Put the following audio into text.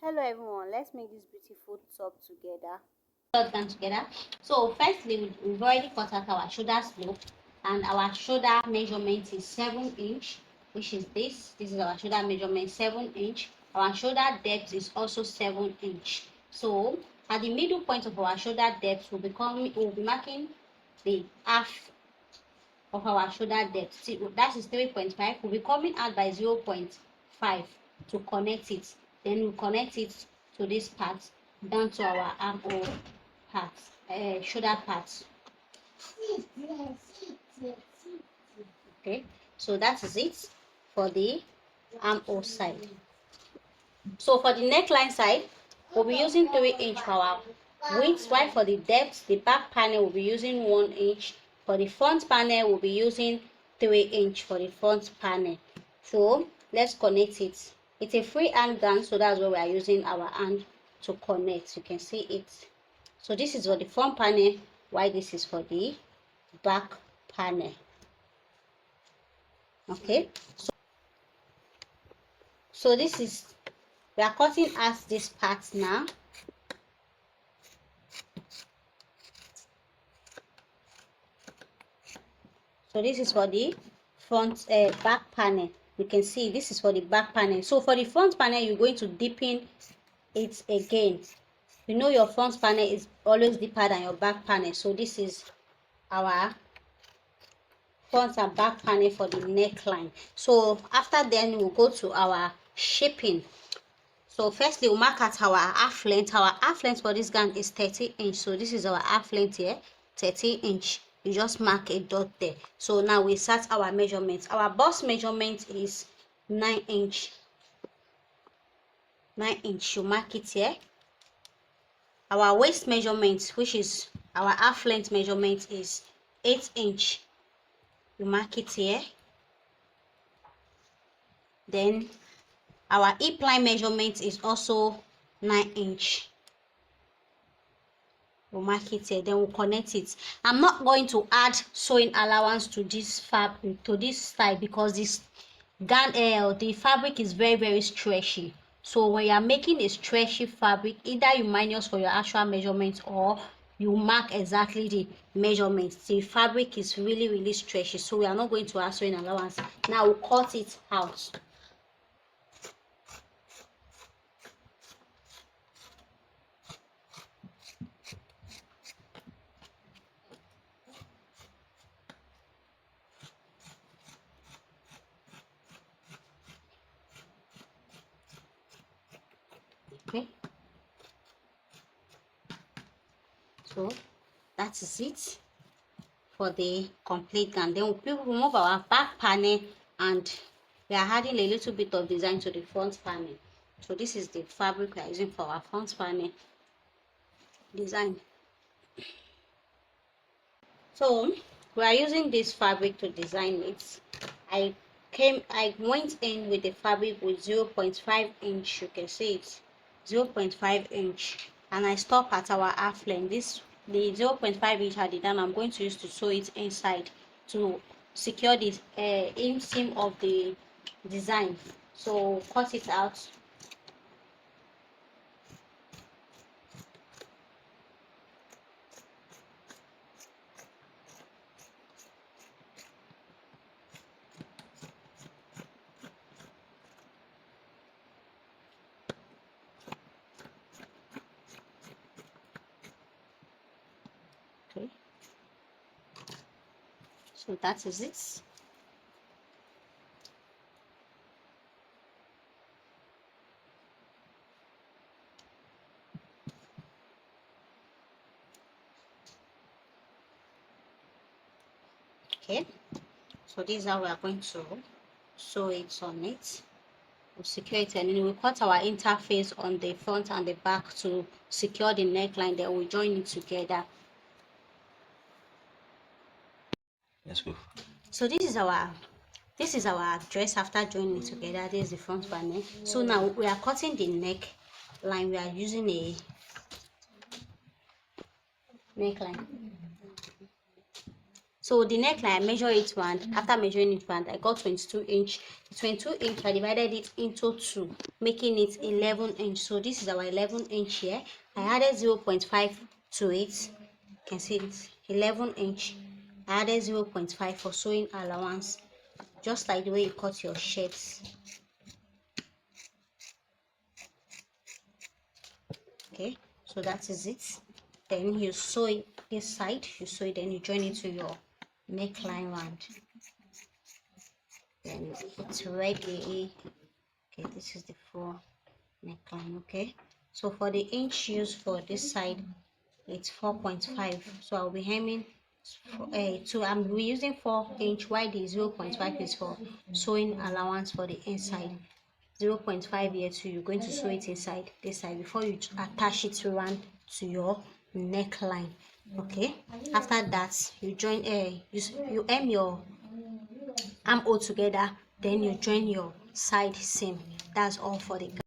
Hello everyone, let's make this beautiful top together. Done together. So firstly, we've already cut out our shoulder slope, and our shoulder measurement is 7 inch, which is this. This is our shoulder measurement, 7 inch. Our shoulder depth is also 7 inch. So at the middle point of our shoulder depth, we'll be marking the half of our shoulder depth. See, that is 3.5. We'll be coming out by 0.5 to connect it. Then we'll connect it to this part down to our armhole part, shoulder part. Okay, so that is it for the armhole side. So for the neckline side, we'll be using 3 inch for our width, while for the depth, the back panel will be using 1 inch. For the front panel, we'll be using 3 inch for the front panel. So let's connect it. It's a free hand gun, so that's why we are using our hand to connect. You can see it. So this is for the front panel, while this is for the back panel. Okay, so this is, we are cutting as this part now. So this is for the front back panel. You can see this is for the back panel. So for the front panel, you're going to deepen it again. You know your front panel is always deeper than your back panel. So this is our front and back panel for the neckline. So after then, we'll go to our shaping. So firstly, we'll mark out our half length. Our half length for this gown is 30 inch. So this is our half length here, 30 inch. You just mark a dot there. So now we start our measurements. Our bust measurement is 9 inch. 9 inch. You mark it here. Our waist measurement, which is our half length measurement, is 8 inch. You mark it here. Then our hip line measurement is also 9 inch. We'll mark it here, then we'll connect it. I'm not going to add sewing allowance to this fabric, to this style, because this gown, the fabric is very stretchy. So when you are making a stretchy fabric, either you minus for your actual measurements or you mark exactly the measurements. The fabric is really stretchy, so we are not going to add sewing allowance. Now we'll cut it out. Okay, so that is it for the complete gown. Then we'll remove our back panel, and we are adding a little bit of design to the front panel. So this is the fabric we are using for our front panel design. So we are using this fabric to design it. I went in with the fabric with 0.5 inch. You can see it, 0.5 inch, and I stop at our half length. The 0.5 inch I did, and I'm going to use to sew it inside to secure this inseam of the design. So cut it out. Okay, so that is it. Okay, so this is how we are going to sew it on it. We'll secure it, and then we'll cut our interface on the front and the back to secure the neckline. Then we'll join it together. Let's go. So this is our dress after joining it together. This is the front panel. So now we are cutting the neck line. We are using a neckline. So the neckline, I measure it round. After measuring it round, I got 22 inch. The 22 inch, I divided it into 2, making it 11 inch. So this is our 11 inch here. I added 0.5 to it. You can see it's 11 inch. I added 0.5 for sewing allowance, just like the way you cut your shirts. Okay, so that is it. Then you sew it this side, you sew it, then you join it to your neckline round. Then it's ready. Okay, this is the full neckline. Okay, so for the inch used for this side, it's 4.5. So I'll be hemming I'm using 4 inch, while the 0.5 is for sewing allowance for the inside. 0.5 here too, you're going to sew it inside this side before you attach it around to your neckline. Okay, after that you join you hem your armhole together, then you join your side seam. That's all for the